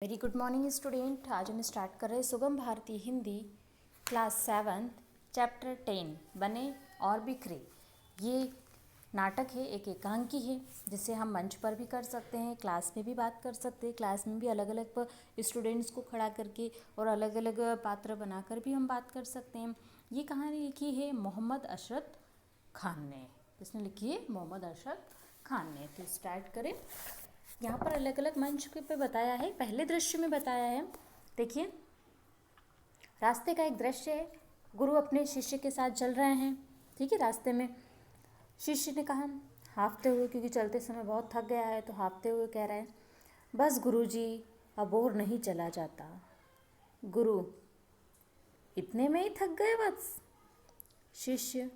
Very good morning student. आज हम start कर रहे हैं सुगम भारती हिंदी क्लास 7 चैप्टर 10 बने और बिखरे। ये नाटक है, एक एकांकी है जिसे हम मंच पर भी कर सकते हैं, क्लास में भी बात कर सकते हैं। क्लास में भी अलग अलग स्टूडेंट्स को खड़ा करके और अलग अलग पात्र बनाकर भी हम बात कर सकते हैं। ये कहानी लिखी है मोहम्मद अशरफ खान ने। किसने लिखी है? मोहम्मद अशरफ खान ने। तो स्टार्ट करें। यहाँ पर अलग अलग मंच पे बताया है। पहले दृश्य में बताया है, देखिए, रास्ते का एक दृश्य है। गुरु अपने शिष्य के साथ चल रहे हैं। ठीक है, रास्ते में शिष्य ने कहा, हाँफते हुए, क्योंकि चलते समय बहुत थक गया है तो हाँफते हुए कह रहा है, बस गुरुजी, अब और नहीं चला जाता। गुरु, इतने में ही थक गए बस? शिष्य,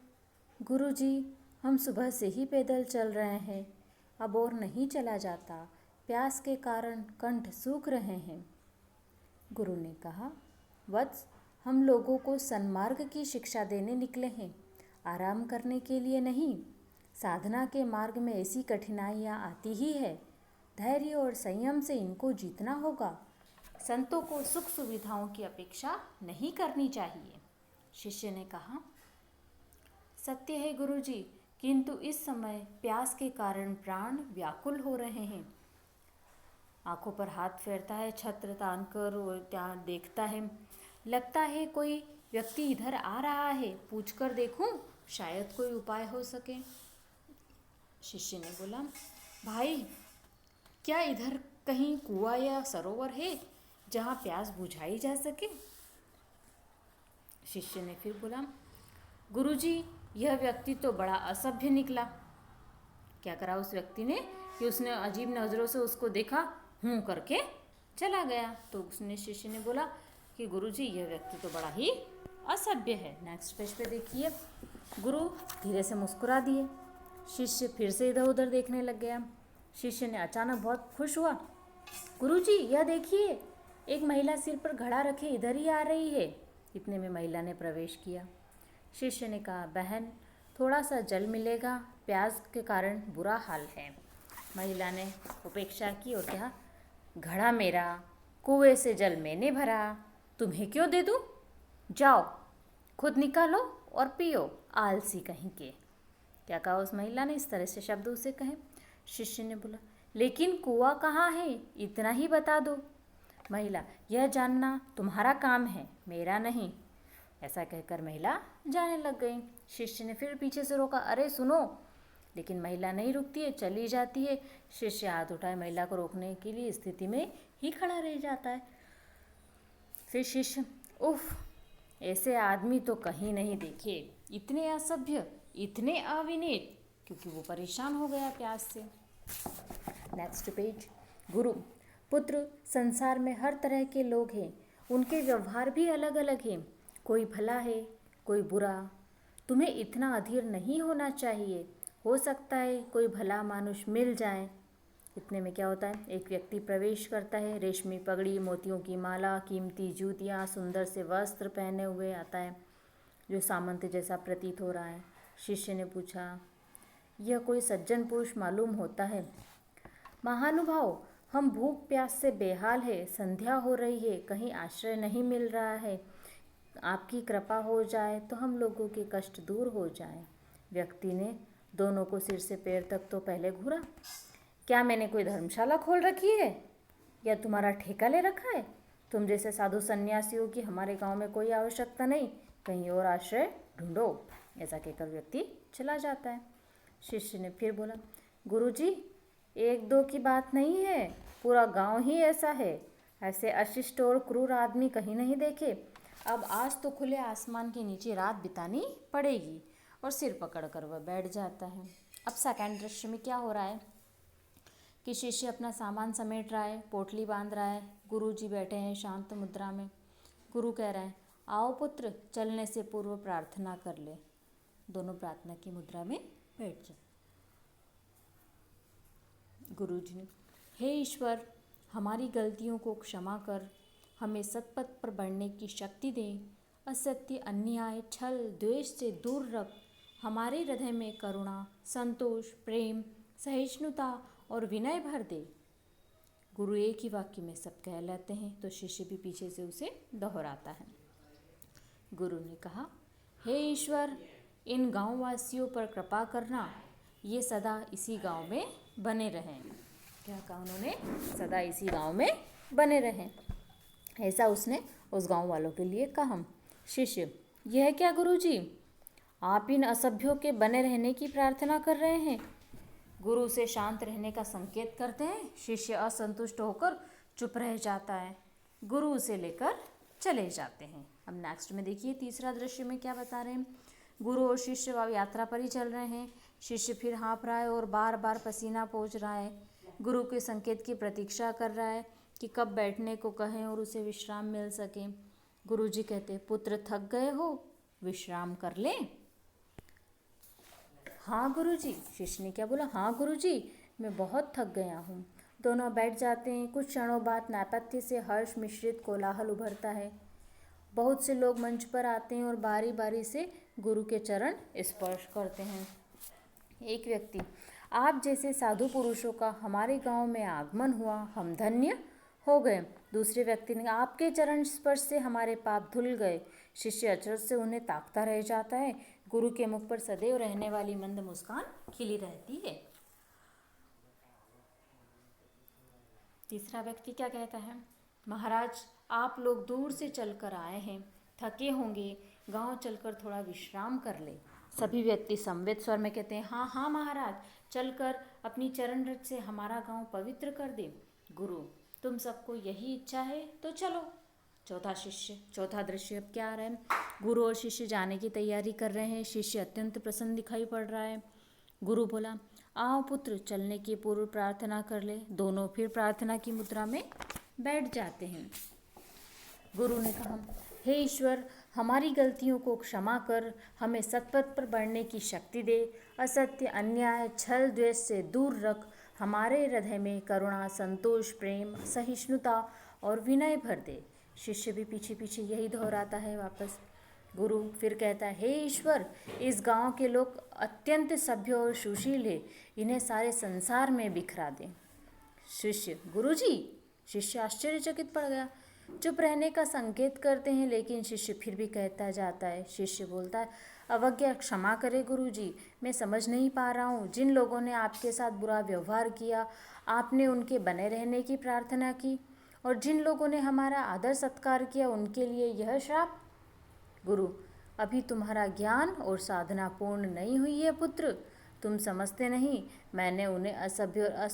गुरुजी, हम सुबह से ही पैदल चल रहे हैं, अब और नहीं चला जाता, प्यास के कारण कंठ सूख रहे हैं। गुरु ने कहा, वत्स, हम लोगों को सन्मार्ग की शिक्षा देने निकले हैं, आराम करने के लिए नहीं। साधना के मार्ग में ऐसी कठिनाइयाँ आती ही है, धैर्य और संयम से इनको जीतना होगा। संतों को सुख सुविधाओं की अपेक्षा नहीं करनी चाहिए। शिष्य ने कहा, सत्य है गुरुजी, किंतु इस समय प्यास के कारण प्राण व्याकुल हो रहे हैं। आंखों पर हाथ फेरता है, छत्र तान कर और देखता है। लगता है कोई व्यक्ति इधर आ रहा है, पूछकर देखूं, शायद कोई उपाय हो सके। शिष्य ने बोला, भाई, क्या इधर कहीं कुआं या सरोवर है जहाँ प्यास बुझाई जा सके? शिष्य ने फिर बोला, गुरुजी, यह व्यक्ति तो बड़ा असभ्य निकला। क्या करा उस व्यक्ति ने कि उसने अजीब नज़रों से उसको देखा, हूँ करके चला गया। तो उसने, शिष्य ने बोला कि गुरुजी, यह व्यक्ति तो बड़ा ही असभ्य है। नेक्स्ट पेज पे देखिए, गुरु धीरे से मुस्कुरा दिए। शिष्य फिर से इधर उधर देखने लग गया। शिष्य ने अचानक बहुत खुश हुआ, गुरुजी, यह देखिए, एक महिला सिर पर घड़ा रखे इधर ही आ रही है। इतने में महिला ने प्रवेश किया। शिष्य ने कहा, बहन, थोड़ा सा जल मिलेगा, प्यास के कारण बुरा हाल है। महिला ने उपेक्षा की और कहा, घड़ा मेरा, कुएं से जल मैंने भरा, तुम्हें क्यों दे दूं? जाओ, खुद निकालो और पियो, आलसी कहीं के। क्या कहा उस महिला ने? इस तरह से शब्द उसे कहे। शिष्य ने बोला, लेकिन कुआं कहाँ है, इतना ही बता दो। महिला, यह जानना तुम्हारा काम है, मेरा नहीं। ऐसा कहकर महिला जाने लग गई। शिष्य ने फिर पीछे से रोका, अरे सुनो। लेकिन महिला नहीं रुकती है, चली जाती है। शिष्य हाथ उठाए महिला को रोकने के लिए स्थिति में ही खड़ा रह जाता है। फिर शिष्य, उफ, ऐसे आदमी तो कहीं नहीं देखे, इतने असभ्य, इतने अविनीत, क्योंकि वो परेशान हो गया प्यास से। Next page. गुरु, पुत्र, संसार में हर तरह के लोग हैं, उनके व्यवहार भी अलग अलग हैं। कोई भला है, कोई बुरा। तुम्हें इतना अधीर नहीं होना चाहिए, हो सकता है कोई भला मानुष मिल जाए। इतने में क्या होता है, एक व्यक्ति प्रवेश करता है, रेशमी पगड़ी, मोतियों की माला, कीमती जूतियाँ, सुंदर से वस्त्र पहने हुए आता है, जो सामंत जैसा प्रतीत हो रहा है। शिष्य ने पूछा, यह कोई सज्जन पुरुष मालूम होता है? महानुभाव, हम भूख प्यास से बेहाल है, संध्या हो रही है, कहीं आश्रय नहीं मिल रहा है। आपकी कृपा हो जाए तो हम लोगों के कष्ट दूर हो जाए। व्यक्ति ने दोनों को सिर से पैर तक तो पहले घूरा। क्या मैंने कोई धर्मशाला खोल रखी है या तुम्हारा ठेका ले रखा है? तुम जैसे साधु सन्यासियों की हमारे गांव में कोई आवश्यकता नहीं, कहीं और आश्रय ढूंढो। ऐसा कहकर व्यक्ति चला जाता है। शिष्य ने फिर बोला, गुरुजी, एक दो की बात नहीं है, पूरा गांव ही ऐसा है। ऐसे अशिष्ट और क्रूर आदमी कहीं नहीं देखे। अब आज तो खुले आसमान के नीचे रात बितानी पड़ेगी। और सिर पकड़कर वह बैठ जाता है। अब सेकंड दृश्य में क्या हो रहा है कि शिष्य अपना सामान समेट रहा है, पोटली बांध रहा है। गुरुजी बैठे हैं शांत मुद्रा में। गुरु कह रहे हैं, आओ पुत्र, चलने से पूर्व प्रार्थना कर ले। दोनों प्रार्थना की मुद्रा में बैठ जाए। गुरुजी ने, हे ईश्वर, हमारी गलतियों को क्षमा कर, हमें सतपथ पर बढ़ने की शक्ति दें। असत्य, अन्याय, छल, द्वेष से दूर रख। हमारे हृदय में करुणा, संतोष, प्रेम, सहिष्णुता और विनय भर दे। गुरु एक ही वाक्य में सब कह लेते हैं तो शिष्य भी पीछे से उसे दोहराता है। गुरु ने कहा, हे ईश्वर, इन गांव वासियों पर कृपा करना, ये सदा इसी गांव में बने रहें। क्या कहा उन्होंने? सदा इसी गांव में बने रहें। ऐसा उसने उस गांव वालों के लिए कहा। शिष्य, यह क्या गुरुजी, आप इन असभ्यों के बने रहने की प्रार्थना कर रहे हैं? गुरु से शांत रहने का संकेत करते हैं। शिष्य असंतुष्ट होकर चुप रह जाता है। गुरु उसे लेकर चले जाते हैं। अब नेक्स्ट में देखिए तीसरा दृश्य में क्या बता रहे हैं। गुरु और शिष्य यात्रा पर ही चल रहे हैं। शिष्य फिर हाँफ रहा है और बार बार पसीना पोंछ रहा है। गुरु के संकेत की प्रतीक्षा कर रहा है कि कब बैठने को कहें और उसे विश्राम मिल सके। गुरुजी कहते, पुत्र थक गए हो, विश्राम कर लें? हाँ गुरुजी। शिष्य ने क्या बोला? हाँ गुरुजी, मैं बहुत थक गया हूँ। दोनों बैठ जाते हैं। कुछ क्षणों बाद नेपथ्य से हर्ष मिश्रित कोलाहल उभरता है। बहुत से लोग मंच पर आते हैं और बारी बारी से गुरु के चरण स्पर्श करते हैं। एक व्यक्ति, आप जैसे साधु पुरुषों का हमारे गांव में आगमन हुआ, हम धन्य हो गए। दूसरे व्यक्ति ने, आपके चरण स्पर्श से हमारे पाप धुल गए। शिष्य अचरज से उन्हें ताकता रह जाता है। गुरु के मुख पर सदैव रहने वाली मंद मुस्कान खिली रहती है। तीसरा व्यक्ति क्या कहता है? महाराज, आप लोग दूर से चलकर आए हैं, थके होंगे, गांव चलकर थोड़ा विश्राम कर ले। सभी व्यक्ति संवेद स्वर में कहते हैं, हाँ हाँ महाराज, चलकर अपनी चरण रज से हमारा गांव पवित्र कर दे। गुरु, तुम सबको यही इच्छा है तो चलो। चौथा दृश्य अब क्या आ रहा है? गुरु और शिष्य जाने की तैयारी कर रहे हैं। शिष्य अत्यंत प्रसन्न दिखाई पड़ रहा है। गुरु बोला, आओ पुत्र, चलने की पूर्व प्रार्थना कर ले। दोनों फिर प्रार्थना की मुद्रा में बैठ जाते हैं। गुरु ने कहा, हे ईश्वर, हमारी गलतियों को क्षमा कर, हमें सतपथ पर बढ़ने की शक्ति दे। असत्य, अन्याय, छल, द्वेष से दूर रख। हमारे हृदय में करुणा, संतोष, प्रेम, सहिष्णुता और विनय भर दे। शिष्य भी पीछे पीछे यही दोहराता है वापस। गुरु फिर कहता है, हे ईश्वर, इस गांव के लोग अत्यंत सभ्य और सुशील है, इन्हें सारे संसार में बिखरा दें। शिष्य, गुरुजी। शिष्य आश्चर्यचकित पड़ गया। चुप रहने का संकेत करते हैं, लेकिन शिष्य फिर भी कहता जाता है। शिष्य बोलता है, अवज्ञा क्षमा करे गुरुजी, मैं समझ नहीं पा रहा हूँ। जिन लोगों ने आपके साथ बुरा व्यवहार किया, आपने उनके बने रहने की प्रार्थना की, और जिन लोगों ने हमारा आदर सत्कार किया, उनके लिए यह श्राप। गुरु, अभी तुम्हारा ज्ञान और साधना पूर्ण नहीं हुई है पुत्र, तुम समझते नहीं। मैंने उन्हें असभ्य और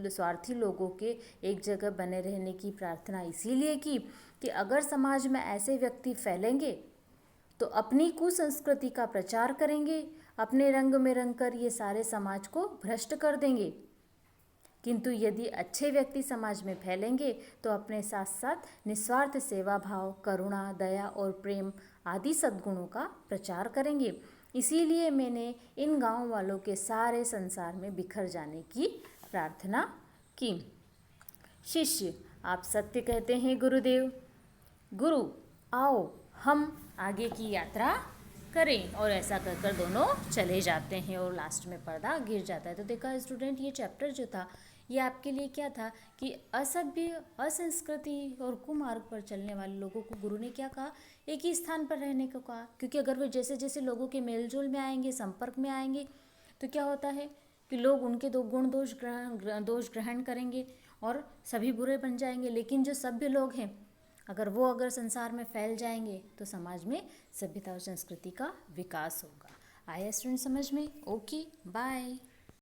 स्वार्थी लोगों के एक जगह बने रहने की प्रार्थना इसीलिए की कि अगर समाज में ऐसे व्यक्ति फैलेंगे तो अपनी कुसंस्कृति का प्रचार करेंगे, अपने रंग में रंग कर ये सारे समाज को भ्रष्ट कर देंगे। किंतु यदि अच्छे व्यक्ति समाज में फैलेंगे तो अपने साथ साथ निस्वार्थ सेवा भाव, करुणा, दया और प्रेम आदि सद्गुणों का प्रचार करेंगे। इसीलिए मैंने इन गांव वालों के सारे संसार में बिखर जाने की प्रार्थना की। शिष्य, आप सत्य कहते हैं गुरुदेव। गुरु, आओ हम आगे की यात्रा करें। और ऐसा कर कर दोनों चले जाते हैं और लास्ट में पर्दा गिर जाता है। तो देखा स्टूडेंट, ये चैप्टर जो था ये आपके लिए क्या था कि असभ्य, असंस्कृति और कुमार्ग पर चलने वाले लोगों को गुरु ने क्या कहा? एक ही स्थान पर रहने को कहा। क्योंकि अगर वे जैसे जैसे लोगों के मेलजोल में आएंगे, संपर्क में आएंगे, तो क्या होता है कि लोग उनके दोष ग्रहण करेंगे और सभी बुरे बन जाएंगे। लेकिन जो सभ्य लोग हैं, अगर संसार में फैल जाएंगे तो समाज में सभ्यता और संस्कृति का विकास होगा। आया स्टूडेंट समझ में? Okay, bye.